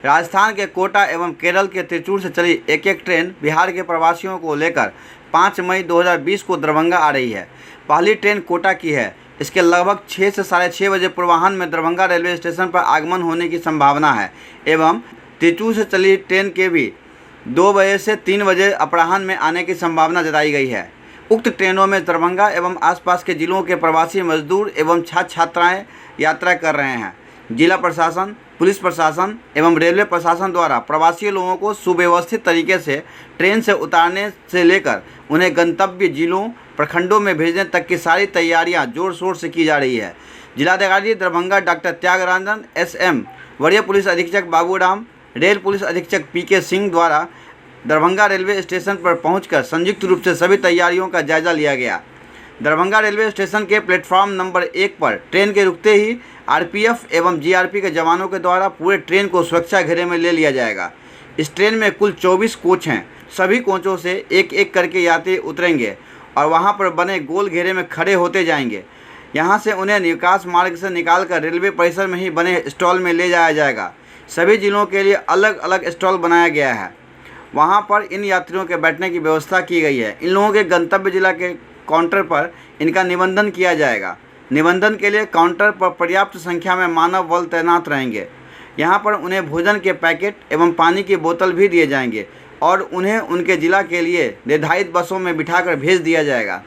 राजस्थान के कोटा एवं केरल के त्रिचूर से चली एक एक ट्रेन बिहार के प्रवासियों को लेकर 5 मई 2020 को दरभंगा आ रही है। पहली ट्रेन कोटा की है। इसके लगभग 6 से साढ़े 6 बजे पूर्वाह्न में दरभंगा रेलवे स्टेशन पर आगमन होने की संभावना है एवं त्रिचूर से चली ट्रेन के भी 2 बजे से 3 बजे अपराह्न में आने की संभावना जताई गई है। उक्त ट्रेनों में दरभंगा एवं आसपास के जिलों के प्रवासी मजदूर एवं छात्र छात्राएँ यात्रा कर रहे हैं। जिला प्रशासन, पुलिस प्रशासन एवं रेलवे प्रशासन द्वारा प्रवासी लोगों को सुव्यवस्थित तरीके से ट्रेन से उतारने से लेकर उन्हें गंतव्य जिलों, प्रखंडों में भेजने तक की सारी तैयारियां जोर शोर से की जा रही है। जिलाधिकारी दरभंगा डॉक्टर त्यागराजन SM, वरीय पुलिस अधीक्षक बाबूराम, रेल पुलिस अधीक्षक PK सिंह द्वारा दरभंगा रेलवे स्टेशन पर पहुंचकर संयुक्त रूप से सभी तैयारियों का जायजा लिया गया। दरभंगा रेलवे स्टेशन के प्लेटफॉर्म नंबर 1 पर ट्रेन के रुकते ही RPF एवं GRP के जवानों के द्वारा पूरे ट्रेन को सुरक्षा घेरे में ले लिया जाएगा। इस ट्रेन में कुल 24 कोच हैं। सभी कोचों से एक एक करके यात्री उतरेंगे और वहां पर बने गोल घेरे में खड़े होते जाएंगे। यहां से उन्हें निकास मार्ग से निकालकर रेलवे परिसर में ही बने स्टॉल में ले जाया जाएगा। सभी जिलों के लिए अलग अलग स्टॉल बनाया गया है। वहाँ पर इन यात्रियों के बैठने की व्यवस्था की गई है। इन लोगों के गंतव्य जिला के काउंटर पर इनका निबंधन किया जाएगा। निबंधन के लिए काउंटर पर पर्याप्त संख्या में मानव बल तैनात रहेंगे। यहाँ पर उन्हें भोजन के पैकेट एवं पानी की बोतल भी दिए जाएंगे और उन्हें उनके जिला के लिए निर्धारित बसों में बिठाकर भेज दिया जाएगा।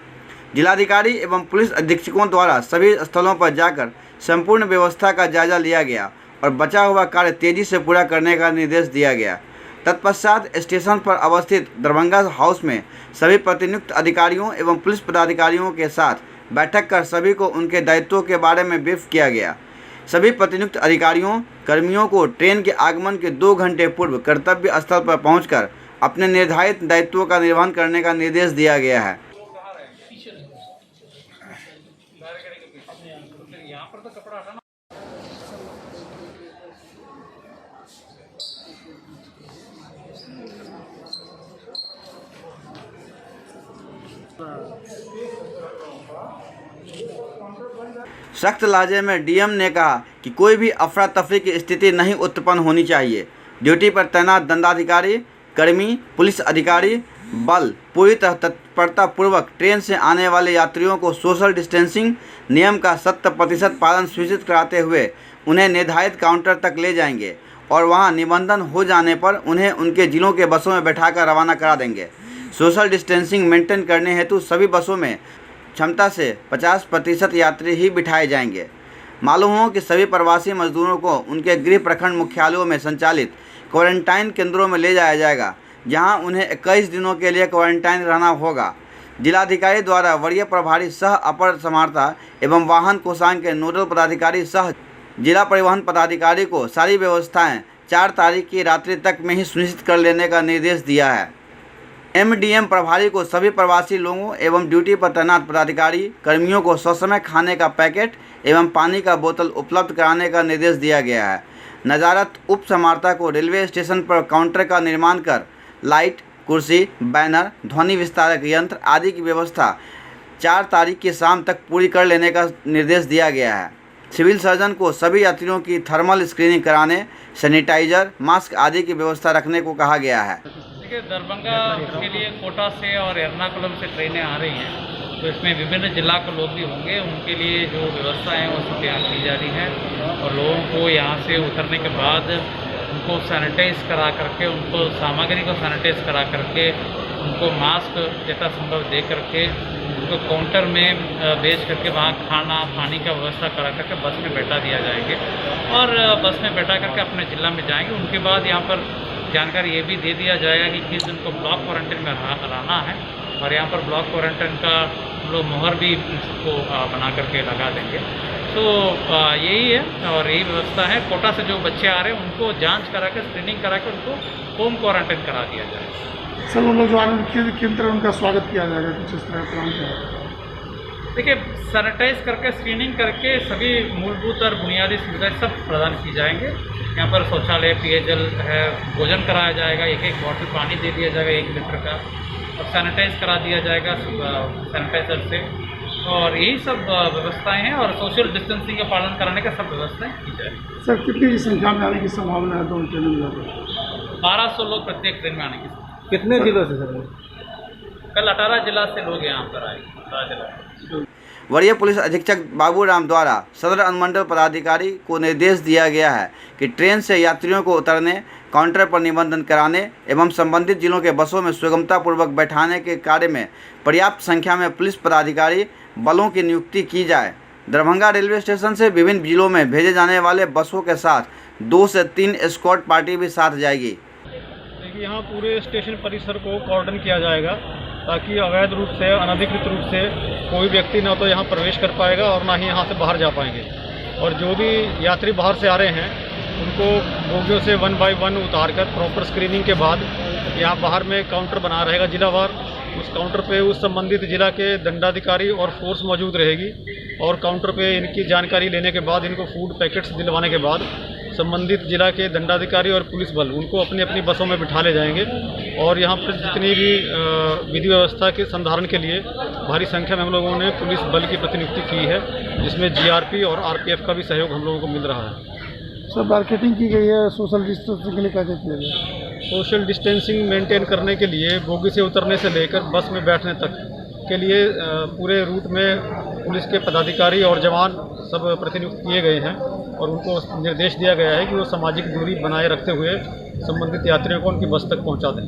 जिलाधिकारी एवं पुलिस अधीक्षकों द्वारा सभी स्थलों पर जाकर संपूर्ण व्यवस्था का जायजा लिया गया और बचा हुआ कार्य तेजी से पूरा करने का निर्देश दिया गया। तत्पश्चात स्टेशन पर अवस्थित दरभंगा हाउस में सभी प्रतिनियुक्त अधिकारियों एवं पुलिस पदाधिकारियों के साथ बैठक कर सभी को उनके दायित्वों के बारे में ब्रीफ किया गया। सभी प्रतिनियुक्त अधिकारियों कर्मियों को ट्रेन के आगमन के 2 घंटे पूर्व कर्तव्य स्थल पर पहुंचकर अपने निर्धारित दायित्वों का निर्वहन करने का निर्देश दिया गया है। सख्त लहजे में DM ने कहा कि कोई भी अफरा तफरी की स्थिति नहीं उत्पन्न होनी चाहिए। ड्यूटी पर तैनात दंडाधिकारी, कर्मी, पुलिस अधिकारी बल पूरी तरह तत्परता पूर्वक ट्रेन से आने वाले यात्रियों को सोशल डिस्टेंसिंग नियम का 100% पालन सुनिश्चित कराते हुए उन्हें निर्धारित काउंटर तक ले जाएंगे और वहां निबंधन हो जाने पर उन्हें उनके जिलों के बसों में बैठाकर रवाना करा देंगे। सोशल डिस्टेंसिंग मेंटेन करने हेतु सभी बसों में क्षमता से 50% यात्री ही बिठाए जाएंगे। मालूम हो कि सभी प्रवासी मजदूरों को उनके गृह प्रखंड मुख्यालयों में संचालित क्वारंटाइन केंद्रों में ले जाया जाएगा, जहां उन्हें 21 दिनों के लिए क्वारंटाइन रहना होगा। जिलाधिकारी द्वारा वरीय प्रभारी सह अपर समाहर्ता एवं वाहन कोषांग के नोडल पदाधिकारी सह जिला परिवहन पदाधिकारी को सारी व्यवस्थाएं 4 तारीख की रात्रि तक में ही सुनिश्चित कर लेने का निर्देश दिया है। MDM प्रभारी को सभी प्रवासी लोगों एवं ड्यूटी पर तैनात पदाधिकारी कर्मियों को ससमय खाने का पैकेट एवं पानी का बोतल उपलब्ध कराने का निर्देश दिया गया है। नजारत उप समाहर्ता को रेलवे स्टेशन पर काउंटर का निर्माण कर लाइट, कुर्सी, बैनर, ध्वनि विस्तारक यंत्र आदि की व्यवस्था 4 तारीख की शाम तक पूरी कर लेने का निर्देश दिया गया है। सिविल सर्जन को सभी यात्रियों की थर्मल स्क्रीनिंग कराने, सैनिटाइजर, मास्क आदि की व्यवस्था रखने को कहा गया है। देखिए, दरभंगा के लिए कोटा से और एर्नाकुलम से ट्रेनें आ रही हैं, तो इसमें विभिन्न जिला के लोग भी होंगे। उनके लिए जो व्यवस्था है वो सब तैयार की जा रही है और लोगों को यहाँ से उतरने के बाद उनको सैनिटाइज करा करके, उनको सामग्री को सैनिटाइज करा करके, उनको मास्क जितना संभव दे करके उनको काउंटर में भेज करके वहाँ खाना पानी का व्यवस्था करा करके बस में बैठा दिया जाएंगे और बस में बैठा करके अपने ज़िला में जाएंगे। उनके बाद यहाँ पर जानकारी ये भी दे दिया जाएगा कि किस दिन को ब्लॉक क्वारंटाइन में रहना है और यहाँ पर ब्लॉक क्वारंटाइन का हम लोग मोहर भी सबको बना करके लगा देंगे। तो यही है और यही व्यवस्था है। कोटा से जो बच्चे आ रहे हैं उनको जांच करा के, स्क्रीनिंग करा के उनको होम क्वारंटाइन करा दिया जाएगा। सर, वो लोग जो आ रहे हैं किन तरह उनका स्वागत किया जाएगा, कुछ इस तरह प्लान किया? देखिए, सैनिटाइज करके, स्क्रीनिंग करके सभी मूलभूत और बुनियादी सुविधाएं सब प्रदान की जाएंगे। यहाँ पर शौचालय, पेयजल है, भोजन कराया जाएगा, एक बॉटल पानी दे दिया जाएगा 1 लीटर का और सैनिटाइज करा दिया जाएगा सैनिटाइजर से। और यही सब व्यवस्थाएं हैं और सोशल डिस्टेंसिंग का पालन कराने का सब व्यवस्थाएं की जा रही है। सर कितनी की संख्या में आने की संभावना है दोनों ट्रेनों में? 1200 लोग प्रत्येक ट्रेन में आने की संभावना। कितने जिलों से सर? कल 18 जिला से लोग यहाँ पर आए, 18 जिला। वरीय पुलिस अधीक्षक बाबूराम द्वारा सदर अनुमंडल पदाधिकारी को निर्देश दिया गया है कि ट्रेन से यात्रियों को उतरने, काउंटर पर निबंधन कराने एवं संबंधित जिलों के बसों में सुगमतापूर्वक बैठाने के कार्य में पर्याप्त संख्या में पुलिस पदाधिकारी बलों की नियुक्ति की जाए। दरभंगा रेलवे स्टेशन से विभिन्न जिलों में भेजे जाने वाले बसों के साथ 2 से 3 एस्कॉर्ट पार्टी भी साथ जाएगी। यहाँ पूरे स्टेशन परिसर को कॉर्डन किया जाएगा ताकि अवैध रूप से, अनधिकृत रूप से कोई व्यक्ति न तो यहाँ प्रवेश कर पाएगा और ना ही यहाँ से बाहर जा पाएंगे। और जो भी यात्री बाहर से आ रहे हैं उनको बोगियों से 1 बाय 1 उतार कर प्रॉपर स्क्रीनिंग के बाद यहाँ बाहर में काउंटर बना रहेगा जिलावार। उस काउंटर पे उस संबंधित जिला के दंडाधिकारी और फोर्स मौजूद रहेगी और काउंटर पे इनकी जानकारी लेने के बाद, इनको फूड पैकेट्स दिलवाने के बाद संबंधित जिला के दंडाधिकारी और पुलिस बल उनको अपनी अपनी बसों में बिठा ले जाएंगे। और यहाँ पर जितनी भी विधि व्यवस्था के संधारण के लिए भारी संख्या में हम लोगों ने पुलिस बल की प्रतिनियुक्ति की है, जिसमें जीआरपी और आरपीएफ का भी सहयोग हम लोगों को मिल रहा है। सर मार्केटिंग की गई है सोशल डिस्टेंसिंग के लिए, क्या किया गया? सोशल डिस्टेंसिंग मेंटेन करने के लिए बोगी से उतरने से लेकर बस में बैठने तक के लिए पूरे रूट में पुलिस के पदाधिकारी और जवान सब प्रतिनियुक्त किए गए हैं और उनको निर्देश दिया गया है कि वो सामाजिक दूरी बनाए रखते हुए संबंधित यात्रियों को उनकी बस तक पहुंचा दें।